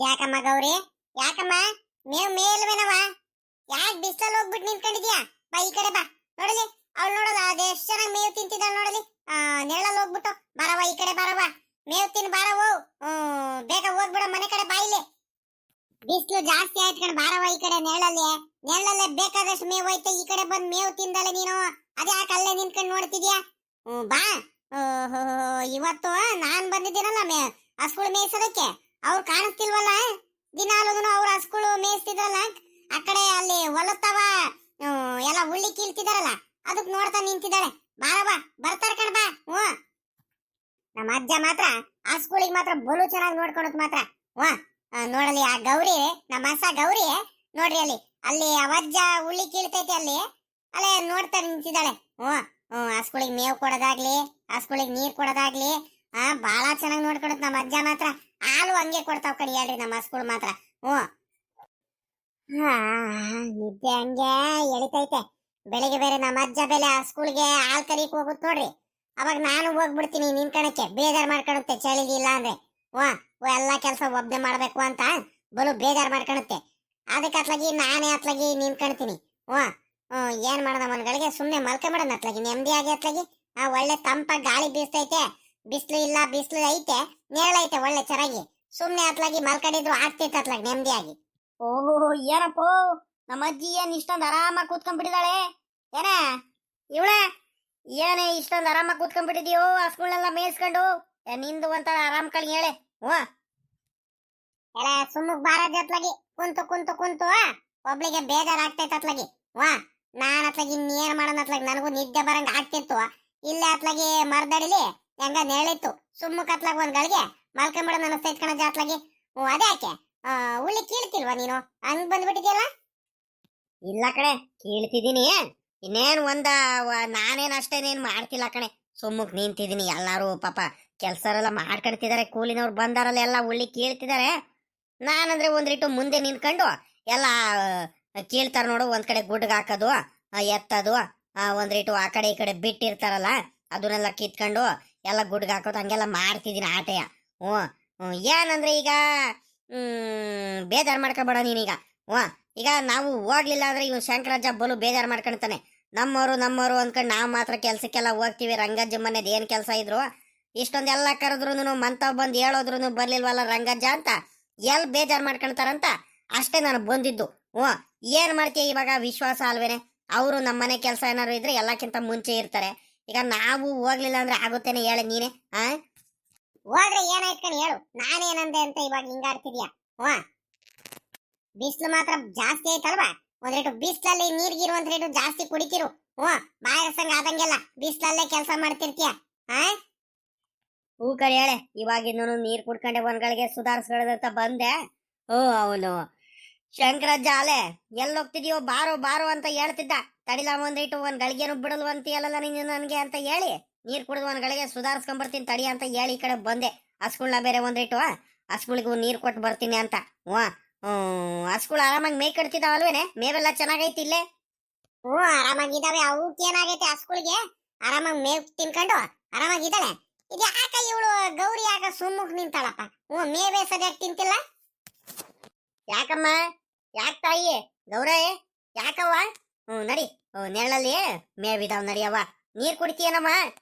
ಯಾಕಮ್ಮ ಗೌರಿ? ಯಾಕಮ್ಮ? ಮೇಲ್ವೇನವ? ಯಾಕೆ ಬಿಸಿಲಲ್ಲಿ ಹೋಗ್ಬಿಟ್ಟು ನಿಂತ್ಕೊಂಡಿದ್ಯಾ? ಬಾ ಈ ಕಡೆ ಬಾ. ನೋಡಲಿ, ಅವಳು ನೋಡಲ್ಲ ಅದೆಷ್ಟು ಚೆನ್ನಾಗಿ ಮೇವು ತಿಂತಿದ್ದಾಳೆ ನೋಡಲಿ. ನೆರಳಲ್ಲಿ ಹೋಗ್ಬಿಟ್ಟು ಬರವ, ಈ ಕಡೆ ಬರವ. ಮೇವು ತಿನ್ ಬಾರವು. ಬೇಗ ಹೋಗ್ಬಿಡ ಮನೆ ಕಡೆ ಬಾ. ಇಲ್ಲಿ ಬಿಸಿಲು ಜಾಸ್ತಿ ಆಯ್ತು ಕಣ, ಬಾರವ ಈ ಕಡೆ. ನೆರಳಲ್ಲೇ ಬೇಕಾದಷ್ಟು ಮೇವು ಐತೆ. ಈ ಕಡೆ ಬಂದು ಮೇವು ತಿಂದಳೆ ನೀನು. ಅದೇ ಯಾಕೆ ಅಲ್ಲೇ ನಿಂತ್ಕೊಂಡು ನೋಡ್ತಿದ್ಯಾ? ಬಾ. ಓಹೋ, ಇವತ್ತು ನಾನ್ ಬಂದಿದ್ದೀನಲ್ಲ ಹಸುಗಳು ಮೇಯಿಸೋದಕ್ಕೆ. ಅವ್ರು ಕಾಣಿಸ್ತಿಲ್ವಲ್ಲ? ದಿನಾಲೂ ಅವ್ರ ಹಸುಗಳು ಮೇಯಿಸ್ತಿದ್ರಲ್ಲ ಆ ಕಡೆ, ಅಲ್ಲಿ ಹೊಲತ್ತವ ಎಲ್ಲ ಉಳ್ಳಿ ಕೀಳ್ತಿದಾರಲ್ಲ, ಅದಕ್ ನೋಡ್ತಾ ನಿಂತಿದ್ದಾಳೆ. ಬಾರವ, ಬರ್ತಾರ ಕಣ ಬಾ. ನಮ್ಮ ಅಜ್ಜ ಮಾತ್ರ ಹಸುಗಳಿಗೆ ಮಾತ್ರ ಬಲು ಚೆನ್ನಾಗಿ ನೋಡ್ಕೊಳತ್ ಮಾತ್ರ. ನೋಡಲಿ ಆ ಗೌರಿ, ನಮ್ಮ ಹಸ ಗೌರಿ ನೋಡ್ರಿ ಅಲ್ಲಿ. ಅಲ್ಲಿ ಅವಜ್ಜ ಉಳ್ಳಿ ಕೀಳ್ತೈತೆ ಅಲ್ಲಿ, ಅಲ್ಲೇ ನೋಡ್ತಾ ನಿಂತಿದ್ದಾಳೆ. ಹಸುಗಳಿಗೆ ಮೇವು ಕೊಡೋದಾಗ್ಲಿ, ಹಸುಗಳಿಗೆ ನೀರ್ ಕೊಡೋದಾಗ್ಲಿ ಬಾಳ ಚೆನ್ನಾಗಿ ನೋಡ್ಕೊಳತ್ ನಮ್ಮ ಅಜ್ಜ ಮಾತ್ರ. ಹಾಲು ಹಂಗೆ ಕೊಡ್ತಾವ್ ಕಣಿ, ಹೇಳ್ರಿ ನಮ್ಮ ಹಸುಗಳು ಮಾತ್ರ. ನಿದ್ದೆ ಹಂಗೆ ಎಳಿತೈತೆ. ಬೆಳಿಗ್ಗೆ ಬೇರೆ ನಮ್ಮ ಅಜ್ಜ ಬೆಲೆ ಹಸುಗಳಿಗೆ ಹಾಲು ಕರಿಯಕ್ ಹೋಗುತ್ ನೋಡ್ರಿ. ಅವಾಗ ನಾನು ಹೋಗ್ಬಿಡ್ತೀನಿ ನಿನ್ಕಣಕ್ಕೆ. ಬೇಜಾರ್ ಮಾಡ್ಕೊಳುತ್ತೆ ಚಳಿಗೆ, ಇಲ್ಲ ಅಂದ್ರೆ ಎಲ್ಲಾ ಕೆಲಸ ಒಬ್ಬನೇ ಮಾಡ್ಬೇಕು ಅಂತ ಬಲು ಬೇಜಾರ್ ಮಾಡ್ಕೊಳುತ್ತೆ. ಅದಕ್ಕೆ ಅತ್ಲಾಗಿ ನಾನೇ ಅತ್ಲಾಗಿ ನಿನ್ಕೊಳ್ತೀನಿ. ಏನ್ ಮಾಡೋಣ ಮನ್ಗಳಿಗೆ, ಸುಮ್ನೆ ಮಲ್ಕೊಂಬಿಡೋಣ ಅತ್ಲಾಗಿ ನೆಮ್ಮದಿಯಾಗಿ. ಅತ್ಲಾಗಿ ಒಳ್ಳೆ ತಂಪಾಗಿ ಗಾಳಿ ಬೀಸ್ತೈತೆ. ಬಿಸಿಲು ಇಲ್ಲ, ಬಿಸಿಲು ಐತೆ, ನೆರಳೈತೆ ಒಳ್ಳೆ ಚೆನ್ನಾಗಿ. ಸುಮ್ನೆ ಅತ್ಲಾಗಿ ಮಲ್ಕೊಂಡಿದ್ರು ಆಗ್ತೈತೆ ಅತ್ಲಾಗಿ ನೆಮ್ಮದಿಯಾಗಿ. ಓಹೋ, ಏನಪ್ಪೋ ನಮ್ಮ ಅಜ್ಜಿ ಏನ್ ಇಷ್ಟೊಂದು ಆರಾಮಾಗಿ ಕೂತ್ಕೊಂಡ್ಬಿಟ್ಟಿದ್ದಾಳೆ? ಏನ ಇವಳ ಏನೇ ಇಷ್ಟೊಂದು ಆರಾಮಾಗಿ ಕೂತ್ಕೊಂಡ್ಬಿಟ್ಟಿದ್ಯೋ ಹಸುಗಳನ್ನೆಲ್ಲ ಮೇಯಿಸ್ಕೊಂಡು? ನಿಂದು ಒಂಥರ ಆರಾಮ್ ಕಳಿ ಹೇಳೆ. ಎಲ್ಲ ಸುಮ್ಮಕ್ ಬಾರದ್ ಅತ್ಲಾಗಿ. ಕುಂತು ಕುಂತು ಕುಂತು ಒಬ್ಳಿಗೆ ಬೇಜಾರಾಗ್ತೈತೆ ಅತ್ಲಾಗಿ. ನಾನ್ ಅತ್ಲಾಗಿ ಇನ್ನೇನ್ ಮಾಡೋಣ ಅತ್ಲಾಗಿ, ನನಗೂ ನಿದ್ದೆ ಬರಂಗ ಆಗ್ತಿತ್ತು. ಇಲ್ಲೇ ಅತ್ಲಾಗಿ ಮರದಡಿಲಿ ಹೆಂಗ ನೆರಳಿತ್ತು, ಸುಮ್ಮಕ್ ಅತ್ಲಾಗ ಒಂದ್ ಗಳಿಗೆ ಮಲ್ಕೊಂಬಿಡೋಣ ಅನಿಸ್ತೈತ್ ಕಣ ಜಾತ್ಲಾಗಿ. ಅದೇ ಯಾಕೆ ಉಳ್ಳಿ ಕೀಳ್ತಿಲ್ವಾ ನೀನು? ಹಂಗ್ ಬಂದ್ಬಿಟ್ಟಿದ್ಯಲ್ಲ. ಇಲ್ಲ ಕಣೆ, ಕೀಳ್ತಿದೀನಿ. ಇನ್ನೇನ್ ನಾನೇನ್ ಅಷ್ಟೇನೇನ್ ಮಾಡ್ತಿಲ್ಲ ಕಣೆ, ಸುಮ್ಮಕ್ ನಿಂತಿದೀನಿ. ಎಲ್ಲಾರು ಪಾಪ ಕೆಲ್ಸರೆಲ್ಲ ಮಾಡ್ಕೊಳ್ತಿದಾರೆ, ಕೂಲಿನವ್ರು ಬಂದಾರಲ್ಲ ಎಲ್ಲ ಉಳ್ಳಿ ಕೀಳ್ತಿದಾರೆ. ನಾನಂದ್ರೆ ಒಂದ್ರಿಟ್ಟು ಮುಂದೆ ನಿಂತ್ಕೊಂಡು ಎಲ್ಲ ಕೀಳ್ತಾರ ನೋಡು. ಒಂದ್ ಕಡೆ ಗುಡ್ಗ ಹಾಕೋದು, ಎತ್ತದು, ಒಂದ್ರಿಟ್ಟು ಆ ಕಡೆ ಈ ಕಡೆ ಬಿಟ್ಟಿರ್ತಾರಲ್ಲ ಅದನ್ನೆಲ್ಲ ಕಿತ್ಕೊಂಡು ಎಲ್ಲ ಗುಡ್ಗ ಹಾಕೋದು, ಹಂಗೆಲ್ಲ ಮಾಡ್ತಿದೀನಿ ಆಟೆಯ. ಏನಂದ್ರೆ ಈಗ ಬೇಜಾರ್ ಮಾಡ್ಕೊಬೇಡ ನೀನೀಗ. ಈಗ ನಾವು ಹೋಗ್ಲಿಲ್ಲ ಅಂದ್ರೆ ಇವ್ ಶಂಕರಜ್ಜ ಬಲು ಬೇಜಾರ್ ಮಾಡ್ಕೊಳ್ತಾನೆ. ನಮ್ಮವರು ಅಂದ್ಕೊಂಡು ನಾವು ಮಾತ್ರ ಕೆಲ್ಸಕ್ಕೆಲ್ಲ ಹೋಗ್ತೀವಿ. ರಂಗಜ್ಜ ಮನೆದ್ ಏನ್ ಕೆಲ್ಸ ಇದ್ರು ಇಷ್ಟೊಂದೆಲ್ಲ ಕರೆದ್ರು ಮಂತವ್ ಬಂದ್ ಹೇಳೋದ್ರು ಬರ್ಲಿಲ್ವಲ್ಲ ರಂಗಜ್ಜ ಅಂತ ಎಲ್ ಬೇಜಾರ್ ಮಾಡ್ಕೊಳ್ತಾರಂತ ಅಷ್ಟೇ ನಾನು ಬಂದಿದ್ದು. ಏನ್ ಮಾಡ್ತೀಯ ಇವಾಗ? ವಿಶ್ವಾಸ ಅಲ್ವೇನೆ. ಅವರು ನಮ್ಮನೆ ಕೆಲ್ಸ ಏನಾದ್ರು ಇದ್ರೆ ಎಲ್ಲಕ್ಕಿಂತ ಮುಂಚೆ ಇರ್ತಾರೆ. ಈಗ ನಾವು ಹೋಗ್ಲಿಲ್ಲ ಅಂದ್ರೆ ಆಗುತ್ತೇನೆ ಹೇಳ ನೀನೆ. ಹೋದ್ರೆ ಏನಾಯ್ತು ಕಣಿ ಹೇಳು, ನಾನೇನಂದೆ ಅಂತ ಇವಾಗ ಹಿಂಗಾಡ್ತಿದ್ಯಾ? ಬಿಸಿಲು ಮಾತ್ರ ಜಾಸ್ತಿ ಐತಲ್ವಾ? ಒಂದ್ರೇಟು ಬಿಸಿಲಲ್ಲಿ ನೀರ್ಗಿರು ಒಂದ್ರೇಟು ಜಾಸ್ತಿ ಕುಡಿತಿರು. ಬಾಯರ್ಸಂಗ ಆದಂಗೆಲ್ಲ ಬಿಸಿಲಲ್ಲೇ ಕೆಲಸ ಮಾಡ್ತಿರ್ತೀಯ. ಹೂ ಕಡೆ ಹೇಳೆ. ಇವಾಗಿನ್ನು ನೀರ್ ಕುಡ್ಕೊಂಡೆ ಒಂದ್ಗಳಿಗೆ ಸುಧಾರಿಸ್ಕೊಳ್ಳೋದಂತ ಬಂದೆ. ಅವನು ಶಂಕರಜ್ಜ ಅಲೆ ಎಲ್ಲೋಗ್ತಿದ್ಯೋ ಬಾರೋ ಬಾರೋ ಅಂತ ಹೇಳ್ತಿದ್ದ. ತಡಿಲ ಒಂದಿಟ್ಟು ಒಂದ್ ಗಳಿಗೆನು ಬಿಡಲ್ವಂತೀಯಲ್ಲ ನೀನು ನನ್ಗೆ ಅಂತ ಹೇಳಿ ನೀರ್ ಕುಡಿದು ಒಂದ್ ಗಳಿಗೆ ಸುಧಾರಿಸ್ಕೊಂಡ್ಬರ್ತೀನಿ ತಡಿ ಅಂತ ಹೇಳಿ ಈ ಕಡೆ ಬಂದೆ. ಹಸುಗಳನ್ನ ಬೇರೆ ಒಂದಿಟ್ಟು ಹಸುಗಳಿಗೂ ನೀರ್ ಕೊಟ್ಟು ಬರ್ತೀನಿ ಅಂತ. ಹಸುಗಳು ಆರಾಮಾಗಿ ಮೇಯ್ ಕಟ್ತಿದಾವಲ್ವೇನೆ? ಮೇವೆಲ್ಲ ಚೆನ್ನಾಗೈತಿ ಇಲ್ಲೇ? ಆರಾಮಾಗಿದ್ದಾವೆ. ಅವಕ್ಕೆ ಏನಾಗೈತೆ? ಹಸುಗಳಿಗೆ ಆರಾಮಾಗಿ ಮೇವ್ ತಿನ್ಕೊಂಡು ಆರಾಮಾಗಿದ್ದಾಳೆ. ಇದು ಯಾಕ ಇವಳು ಗೌರಿ ಯಾಕ ಸುಮ್ಮಕ್ ನಿಂತಾಳಪ್ಪ? ಮೇವೇ ಸರಿಯಾಗಿ ತಿಂತಿಲ್ಲ. ಯಾಕಮ್ಮ? ಯಾಕ ತಾಯಿ ಗೌರೇ? ಯಾಕವ್ವ? ನಡಿ, ನೆರಳಲ್ಲಿ ಮೇವಿದಾವ್ ನಡಿಯವ್ವ. ನೀರ್ ಕುಡಿತೀಯನಮ್ಮ?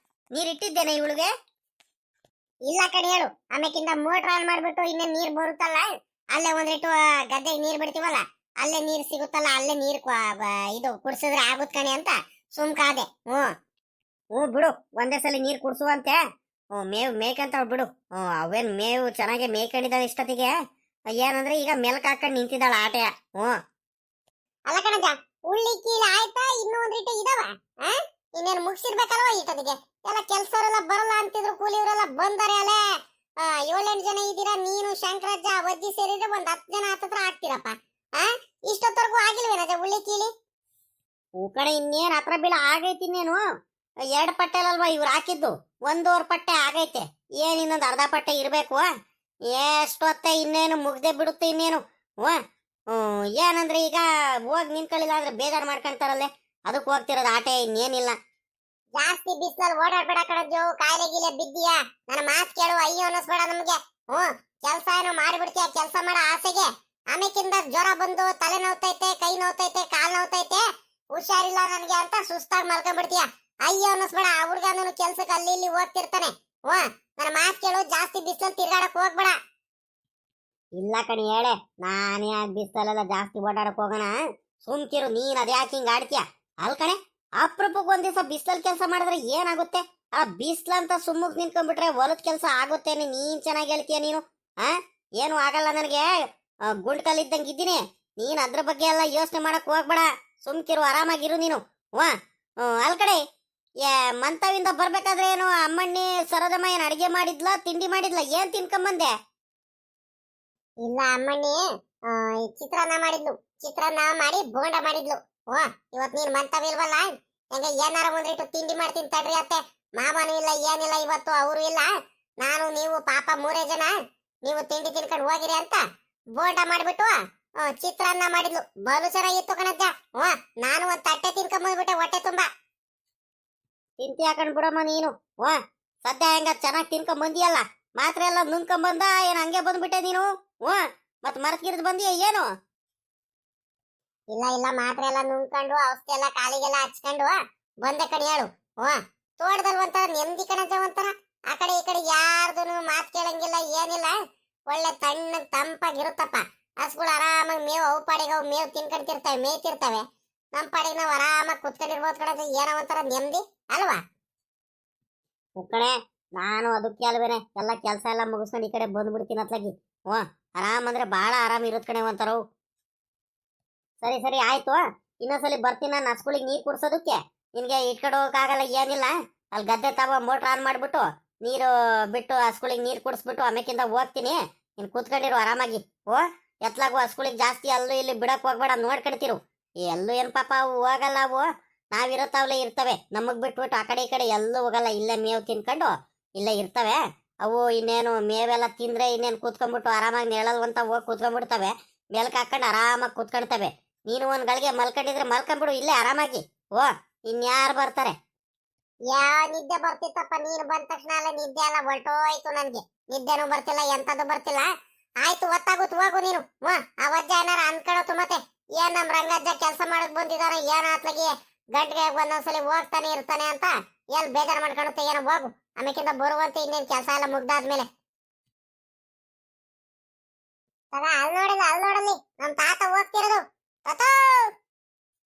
ನೀರ್ ಇಟ್ಟಿದ್ದೇನೆ ಇವಳಿಗೆ? ಇಲ್ಲ ಕಣಿ ಹೇಳು. ಆಮೇಕಿಂದ ಮೋಟರ್ ಆನ್ ಮಾಡ್ಬಿಟ್ಟು ಇನ್ನೇ ನೀರ್ ಬರುತ್ತಲ್ಲ, ಅಲ್ಲೇ ಒಂದಿಟ್ಟು ಗದ್ದೆಗೆ ನೀರ್ ಬಿಡ್ತೀವಲ್ಲ, ಅಲ್ಲೇ ನೀರ್ ಸಿಗುತ್ತಲ್ಲ, ಅಲ್ಲೇ ನೀರ್ ಇದು ಕುಡ್ಸಿದ್ರೆ ಆಗುತ್ ಕಣಿ ಅಂತ ಸುಮ್ಕಾದೆ. ಬಿಡು, ಒಂದೇ ಸಲ ನೀರ್ ಕುಡ್ಸುವಂತೆ. ಮೇವು ಮೇಯ್ಕಂತ ಬಿಡು. ಅವೇನ್ ಮೇವು ಚೆನ್ನಾಗಿ ಮೇಯ್ಕೊಂಡಿದ್ದಾಳೆ ಇಷ್ಟೊತ್ತಿಗೆ. ಏನಂದ್ರೆ ಈಗ ಮೆಲ್ಕ್ ಹಾಕೊಂಡ್ ನಿಂತಿದ್ದಾಳ ಆಟೆಯ. ಅಲ್ಲ ಕಣಜ, ಉಳ್ಳಿ ಕೀಳ ಆಯ್ತಾ? ಇನ್ನೂ ಒಂದಿಟ್ಟು ಇದಾವ. ಇನ್ನೇನು ಮುಗಿಸಿರ್ಬೇಕಲ್ವ ಇಷ್ಟೊತ್ತಿಗೆ? ಎಲ್ಲ ಕೆಲ್ಸವರೆಲ್ಲ ಬರಲ್ಲ ಅಂತಿದ್ರು, ಕೂಲಿಯವರೆಲ್ಲ ಬಂದಾರೆ. ಅಲ್ಲೇ 7-8 ಜನ ಇದ್ದೀರಾ. ನೀನು ಶಂಕರಜ್ಜ ಅಜ್ಜಿ ಸೇರಿದ್ರೆ ಒಂದ್ 10 ಜನ ಹತ್ತತ್ರ ಆಗ್ತೀರಪ್ಪ. ಇಷ್ಟೊತ್ತವರೆಗೂ ಆಗಿಲ್ವೇನಜ ಉಳ್ಳಿ ಕೀಳಿ? ಕಡೆ ಇನ್ನೇನ್ ಹತ್ರ ಬೀಳ ಆಗೈತಿ. ಇನ್ನೇನು 2 ಪಟ್ಟೆ ಅಲ್ವಾ ಇವ್ರು ಹಾಕಿದ್ದು? 1.5 ಪಟ್ಟೆ ಆಗೈತೆ. ಏನ್ ಇನ್ನೊಂದು ಅರ್ಧ ಪಟ್ಟೆ ಇರ್ಬೇಕು. ಎಷ್ಟೊತ್ತೆ ಇನ್ನೇನು ಮುಗ್ದೆ ಬಿಡುತ್ತೆ ಇನ್ನೇನು. ಏನಂದ್ರೆ ಈಗ ಹೋಗಿ ನಿಂತ್ಕೊಳ್ಳಿಲ್ಲ ಅಂದ್ರೆ ಬೇಜಾರ್ ಮಾಡ್ಕೊಂತಾರಲ್ಲೇ, ಅದಕ್ಕೆ ಹೋಗ್ತಿರೋದು ಆಟೆ, ಇನ್ನೇನಿಲ್ಲ. ಜಾಸ್ತಿ ಬಿಸಿಲಲ್ಲಿ ಓಡಾಡ್ಬೇಡ ಕಣಜ್ಜು, ಕಾಯಿಲೆ ಗೀಲೆ ಬಿದ್ದೀಯಾ. ನನ್ನ ಮಾತು ಕೇಳು, ಅಯ್ಯೋ ಅನ್ನಿಸ್ಬೇಡ ನಮ್ಗೆ. ಹ್ಮ್ ಕೆಲ್ಸ ಏನೋ ಮಾಡಿಬಿಡ್ತೀಯ ಕೆಲ್ಸ ಮಾಡೋ ಆಸೆಗೆ ಆಮೇಕಿಂದ ಜ್ವರ ಬಂದು ತಲೆ ನೋವ್ತೈತೆ ಕೈ ನೋವ್ತೈತೆ ಕಾಲ್ ನೋವ್ತೈತೆ ಹುಷಾರಿಲ್ಲ ನನ್ಗೆ ಅಂತ ಸುಸ್ತಾಗಿ ಮಲ್ಕೊಂಡ್ಬಿಡ್ತೀಯ ಅಯ್ಯೋ ಅನ್ನಿಸ್ಬೇಡ ಆ ಹುಡ್ಗನೂ ಕೆಲ್ಸಕ್ಕೆ ಅಲ್ಲಿ ಇಲ್ಲಿ ಹೋಗ್ತಿರ್ತಾನೆ ನನ್ನ ಮಾತ್ ಕೇಳು ಜಾಸ್ತಿ ಬಿಸಿಲಲ್ಲಿ ತಿರ್ಗಾಡಕ್ ಹೋಗ್ಬೇಡ ಇಲ್ಲ ಕಣಿ ಹೇಳೆ ನಾನೇ ಯಾಕೆ ಬಿಸ್ತಲೆಲ್ಲ ಜಾಸ್ತಿ ಓಡಾಡಕ್ ಹೋಗೋಣ ಸುಮ್ಕಿರು ನೀನ್ ಅದ್ಯಾಕೆ ಹಿಂಗ್ ಆಡ್ತೀಯ ಅಲ್ ಕಣೆ ಅಪ್ರೂಪಕ್ಕೆ ಒಂದ್ ದಿವಸ ಬಿಸ್ಲಲ್ಲಿ ಕೆಲಸ ಮಾಡಿದ್ರೆ ಏನಾಗುತ್ತೆ ಆ ಬಿಸ್ಲಂತ ಸುಮ್ಮಕ್ ನಿಂತ್ಕೊಂಡ್ಬಿಟ್ರೆ ಹೊಲದ ಕೆಲಸ ಆಗುತ್ತೆ ನೀನ್ ಚೆನ್ನಾಗಿ ಹೇಳ್ತೀಯ ನೀನು ಆ ಏನು ಆಗಲ್ಲ ನನಗೆ ಗುಂಡ್ಕಲ್ ಇದ್ದಂಗೆ ಇದ್ದೀನಿ ನೀನ್ ಅದ್ರ ಬಗ್ಗೆ ಎಲ್ಲ ಯೋಚನೆ ಮಾಡಕ್ ಹೋಗ್ಬೇಡ ಸುಮ್ಕಿರು ಆರಾಮಾಗಿರು ನೀನು ವಾ ಅಲ್ ಕಡೆ ಮಂತವಿಂದ ಬರ್ಬೇಕಾದ್ರೆ ಏನು ಅಮ್ಮಣ್ಣಿ ಸರೋದಮ್ಮ ಏನ್ ಅಡಿಗೆ ಮಾಡಿದ್ಲ ತಿಂಡಿ ಮಾಡಿದ್ಲ ಏನ್ ತಿನ್ಕೊಂಬಂದೆ ಇಲ್ಲ ಅಮ್ಮಣ್ಣಿ ಚಿತ್ರಾನ್ನ ಮಾಡಿದ್ಲು ಚಿತ್ರಾನ್ನ ಮಾಡಿ ಬೋಂಡ ಮಾಡಿದ್ಲು ಇವತ್ ನೀನ್ ಮಂತವಿಲ್ವಲ್ಲ ಹೆಂಗ ಏನಾರ ಒಂದಿಟ್ಟು ತಿಂಡಿ ಮಾಡ್ತೀನಿ ತಡ್ರಿ ಅತ್ತೆ ಮಾಮನೂ ಇಲ್ಲ ಏನಿಲ್ಲ ಇವತ್ತು ಅವರು ಇಲ್ಲ ನಾನು ನೀವು ಪಾಪ ಮೂರೇ ಜನ ನೀವು ತಿಂಡಿ ತಿನ್ಕೊಂಡು ಹೋಗಿರಿ ಅಂತ ಬೋಂಡ ಮಾಡ್ಬಿಟ್ಟು ಚಿತ್ರಾನ್ನ ಮಾಡಿದ್ಲು ಬಲು ಚೆನ್ನಾಗಿತ್ತು ಕಣಜ್ಜ ನಾನು ಒಂದ್ ತಟ್ಟೆ ತಿನ್ಕೊಂಬಂದ್ಬಿಟ್ಟೆ ಹೊಟ್ಟೆ ತುಂಬಾ ತಿಂತಿ ಹಾಕೊಂಡ್ ಬಿಡಮ್ಮ ನೀನು ಸದ್ಯ ಹೆಂಗ ಚೆನ್ನಾಗಿ ತಿನ್ಕೊಂಡ್ ಬಂದಿಯಲ್ಲ ಮಾತ್ರ ಎಲ್ಲ ನುಂಗ್ಕೊಂಡ್ ಏನ್ ಹಂಗೆ ಬಂದ್ಬಿಟ್ಟೆ ನೀನು ಮತ್ ಮರತ್ಗಿರಿದ್ ಬಂದಿಯ ಏನು ಇಲ್ಲ ಇಲ್ಲ ಮಾತ್ರ ಎಲ್ಲ ನುಂಗ್ಕೊಂಡು ಔಷಧಿ ಎಲ್ಲ ಕಾಲಿಗೆಲ್ಲ ಹಚ್ಕೊಂಡು ಬಂದೆ ಕಡೆ ಹೇಳು ತೋಟದಲ್ಲಿ ಒಂಥರ ನೆಮ್ಮದಿ ಕಣಜ ಒಂಥರ ಆ ಕಡೆ ಈ ಕಡೆ ಯಾರ್ದು ಮಾತ್ ಕೇಳಂಗಿಲ್ಲ ಏನಿಲ್ಲ ಒಳ್ಳೆ ತಣ್ಣಗ್ ತಂಪಾಗಿರುತ್ತಪ್ಪ ಹಸ್ಗಳು ಆರಾಮಾಗಿ ಮೇವು ಅವು ಪಾಡಿಗೆ ಅವು ಮೇವು ತಿನ್ಕೊಂತಿರ್ತವೆ ಮೇಯ್ತಿರ್ತವೆ ನಮ್ ಪಾಡಿಗೆ ನಾವು ಆರಾಮಾಗಿ ಕುತ್ಕೊಂಡಿರ್ಬೋದು ಕಣಜ ಏನೋ ಒಂಥರ ನೆಮ್ಮದಿ ಅಲ್ವಾ ಕಣೆ ನಾನು ಅದಕ್ಕೆ ಅಲ್ವೇನೆ ಎಲ್ಲ ಕೆಲಸ ಎಲ್ಲ ಮುಗಿಸ್ಕೊಂಡು ಈ ಕಡೆ ಬಂದ್ಬಿಡ್ತೀನಿ ಅತ್ಲಾಗಿ ಆರಾಮ್ ಅಂದ್ರೆ ಬಹಳ ಆರಾಮ್ ಇರುತ್ತೆ ಕಣೆ ಒಂಥರವು ಸರಿ ಸರಿ ಆಯ್ತು ಇನ್ನೊಂದ್ಸಲಿ ಬರ್ತೀನಿ ನಾನು ಹಸ್ಗಳಿಗೆ ನೀರ್ ಕುಡ್ಸೋದಕ್ಕೆ ನಿನ್ಗೆ ಇಟ್ಕಡೆ ಹೋಗಕ್ಕಾಗಲ್ಲ ಏನಿಲ್ಲ ಅಲ್ಲಿ ಗದ್ದೆ ತಗೋ ಮೋಟ್ರ್ ಆನ್ ಮಾಡ್ಬಿಟ್ಟು ನೀರು ಬಿಟ್ಟು ಹಸ್ಗಳಿಗೆ ನೀರ್ ಕುಡಿಸ್ಬಿಟ್ಟು ಆಮೇಕಿಂದ ಹೋಗ್ತೀನಿ ನೀನ್ ಕೂತ್ಕೊಂಡಿರು ಆರಾಮಾಗಿ ಎತ್ಲಾಗು ಹಸ್ಗಳಿಗೆ ಜಾಸ್ತಿ ಅಲ್ಲೂ ಇಲ್ಲಿ ಬಿಡಕ್ ಹೋಗ್ಬೇಡ ನೋಡ್ಕೊಳ್ತಿರು ಎಲ್ಲೂ ಏನ್ ಪಾಪ ಅವು ಹೋಗಲ್ಲ ಅವು ನಾವಿರತ್ತಾವ್ಲೆ ಇರ್ತವೆ ನಮಗ್ ಬಿಟ್ಬಿಟ್ಟು ಆ ಕಡೆ ಈ ಕಡೆ ಎಲ್ಲೂ ಹೋಗಲ್ಲ ಇಲ್ಲೇ ಮೇವು ತಿನ್ಕೊಂಡು ಇಲ್ಲೇ ಇರ್ತವೆ ಅವು ಇನ್ನೇನು ಮೇವೆಲ್ಲ ತಿಂದ್ರೆ ಇನ್ನೇನು ಕೂತ್ಕೊಂಡ್ಬಿಟ್ಟು ಆರಾಮಾಗಿ ನೆಳಲ್ವಂತ ಹೋಗಿ ಕೂತ್ಕೊಂಡ್ಬಿಡ್ತವೆ ಮೇಲ್ಕ್ ಹಾಕೊಂಡು ಆರಾಮಾಗಿ ಕೂತ್ಕೊಳ್ತವೆ ನೀನು ಒಂದ್ ಗಳಿಗೆ ಮಲ್ಕೊಂಡಿದ್ರೆ ಮಲ್ಕೊಂಡ್ಬಿಡು ಇಲ್ಲೇ ಆರಾಮಾಗಿ ಇನ್ಯಾರು ಬರ್ತಾರೆ ನಿದ್ದೆ ಬರ್ತಿತ್ತಪ್ಪ ನೀನು ಬಂದ ತಕ್ಷಣ ಎಲ್ಲ ನಿದ್ದೆ ಎಲ್ಲ ಹೊರಟೋಯ್ತು ನನ್ಗೆ ನಿದ್ದೆನೂ ಬರ್ತಿಲ್ಲ ಎಂತದ್ದು ಬರ್ತಿಲ್ಲ ಆಯ್ತು ಒತ್ತಾಗುತ್ತು ಹೋಗು ನೀನು ಆ ವಜ್ಜ ಏನಾರ ಅನ್ಕೊಳತು ಮತ್ತೆ ಏನ್ ನಮ್ ರಂಗಜ್ಜ ಕೆಲಸ ಮಾಡಕ್ ಬಂದಿದಾರ ಏನ್ ಆತ್ಲಗಿ ಗಂಟೆಗೆ ಒಂದೊಂದ್ಸಲಿ ಹೋಗ್ತಾನೆ ಇರ್ತಾನೆ ಅಂತ ಎಲ್ ಬೇಜಾರ್ ಮಾಡ್ಕೊಳುತ್ತೆ ಏನೋ ಹೋಗು ಆಮೇಕಿಂದ ಬರುವಂತೆ ಇನ್ನೇನ್ ಕೆಲಸ ಎಲ್ಲ ಮುಗ್ದಾದ್ಮೇಲೆ ಅಲ್ಲಿ ನೋಡಲಿ ನಮ್ ತಾತ ಹೋಗ್ತಿರೋದು ತಾತೋ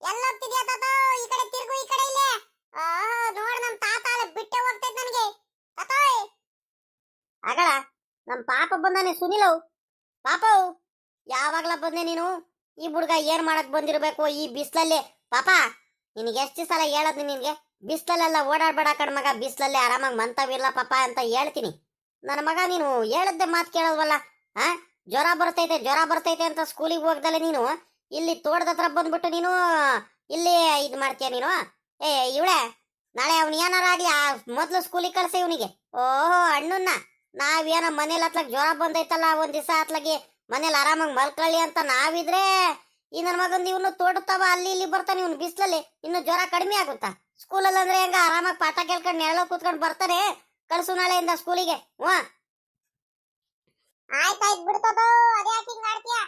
ಎಲ್ಲ ಹೋಗ್ತಿದ್ಯಾ ತಾತೋ ಈ ಕಡೆ ತಿರ್ಗು ಈ ಕಡೆ ಇಲ್ಲೇ ನೋಡ್ ನಮ್ ತಾತ ಬಿಟ್ಟೆ ಹೋಗ್ತೈತ್ ನನ್ಗೆ ತಾತೋಯ್ ಆಗಲ್ಲ ನಮ್ ಪಾಪ ಬಂದಾನೆ ಸುನಿಲವ್ ಪಾಪವ್ ಯಾವಾಗ್ಲ ಬಂದೆ ನೀನು ಈ ಹುಡ್ಗ ಏನ್ ಮಾಡಕ್ ಬಂದಿರ್ಬೇಕು ಈ ಬಿಸ್ಲಲ್ಲಿ ಪಾಪ ನಿನಗೆ ಎಷ್ಟು ಸಲ ಹೇಳದ್ ನಿನ್ಗೆ ಬಿಸ್ಲಲ್ಲೆಲ್ಲ ಓಡಾಡ್ಬೇಡ ಕಣ್ಮಗ ಬಿಸ್ಲಲ್ಲಿ ಆರಾಮಾಗಿ ಮಂತವಿರ್ಲ ಪಾಪ ಅಂತ ಹೇಳ್ತೀನಿ ನನ್ನ ಮಗ ನೀನು ಹೇಳದ್ದೆ ಮಾತು ಕೇಳಲ್ವಲ್ಲ ಜ್ವರ ಬರ್ತೈತೆ ಅಂತ ಸ್ಕೂಲಿಗೆ ಹೋಗ್ದಲ್ಲ ನೀನು ಇಲ್ಲಿ ತೋಟದ ಹತ್ರ ಬಂದ್ಬಿಟ್ಟು ನೀನು ಇಲ್ಲಿ ಇದ್ ಮಾಡ್ತೀಯ ನೀನು ಇವಳೆ ನಾಳೆ ಅವ್ನು ಏನಾರ ಆಗ್ಲಿ ಮೊದ್ಲು ಸ್ಕೂಲಿಗೆ ಕಳ್ಸ ಇವನಿಗೆ ಓಹೋ ಅಣ್ಣನ್ನ ನಾವೇನೋ ಮನೇಲಿ ಹತ್ಲಾಗ ಜ್ವರ ಬಂದೈತಲ್ಲ ಒಂದ್ ದಿವಸ ಹತ್ಲಾಗಿ ಮನೇಲಿ ಆರಾಮಾಗಿ ಮಲ್ಕೊಳ್ಳಿ ಅಂತ ನಾವಿದ್ರೆ ಈ ನನ್ನ ಮಗಂದು ಇವನು ತೋಟತಾವ ಅಲ್ಲಿ ಇಲ್ಲಿ ಬರ್ತಾನೆ ಇವನು ಬಿಸ್ಲಲ್ಲಿ ಇನ್ನು ಜ್ವರ ಕಡಿಮೆ ಆಗುತ್ತಾ ಸ್ಕೂಲಲ್ಲಿ ಅಂದ್ರೆ ಹೆಂಗ ಆರಾಮಾಗಿ ಪಾಠ ಕೇಳ್ಕೊಂಡು ನೆರಳು ಕೂತ್ಕೊಂಡು ಬರ್ತಾನೆ ಕಳ್ಸು ನಾಳೆಯಿಂದ ಸ್ಕೂಲಿಗೆ ಆಯ್ತಾಯ್ತು ಬಿಡ್ತದೋ ಅದ್ಯಾಕೆ ಹಿಂಗ್ ಆಡ್ತೀಯ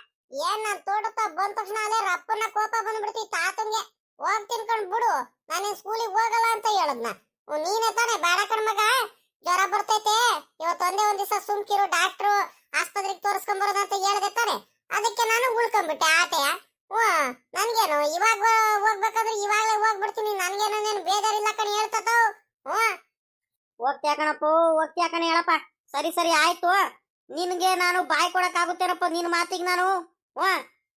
ಏನ್ ನಾನ್ ತೋಟತ್ತ ಬಂದ ತಕ್ಷಣ ಅಲ್ಲೇ ರಪ್ಪನ ಕೋಪ ಬಂದ್ಬಿಡ್ತಿ ತಾತಂಗೆ ಹೋಗ್ ತಿನ್ಕೊಂಡ್ ಬಿಡು ನಾನು ಸ್ಕೂಲಿಗೆ ಹೋಗಲ್ಲ ಅಂತ ಹೇಳದ್ನ ನೀನೇ ತಾನೆ ಬೇಡ ಕಣ್ಮಗ ಜ್ವರ ಬರ್ತೈತೆ ಇವತ್ತು ಒಂದೇ ಒಂದ್ ದಿವಸ ಸುಮ್ಕಿರು ಡಾಕ್ಟ್ರು ಆಸ್ಪತ್ರೆಗೆ ತೋರಿಸ್ಕೊಂಡ್ ಬರೋದಂತ ಹೇಳ್ದೆ ತಾನೆ ಅದಕ್ಕೆ ನಾನು ಉಳ್ಕೊಂಡ್ಬಿಟ್ಟೆ ಆಟೆಯ ನನ್ಗೇನು ಇವಾಗ ಹೋಗ್ಬೇಕಾದ್ರೆ ಇವಾಗ್ಲೇ ಹೋಗ್ಬಿಡ್ತೀನಿ ನನ್ಗೇನೇನು ಬೇಜಾರಿಲ್ಲ ಕಣ್ ಹೇಳ್ತತೋ ಹೋಗ್ತೀಯ ಕಣಪ್ಪ ಹೋಗ್ತೀಯ ಕಣ ಹೇಳಪ್ಪ ಸರಿ ಸರಿ ಆಯ್ತು ನಿನ್ಗೆ ನಾನು ಬಾಯ್ ಕೊಡಕ್ ಆಗುತ್ತೇನಪ್ಪ ನಿನ್ ಮಾತಿಗೆ ನಾನು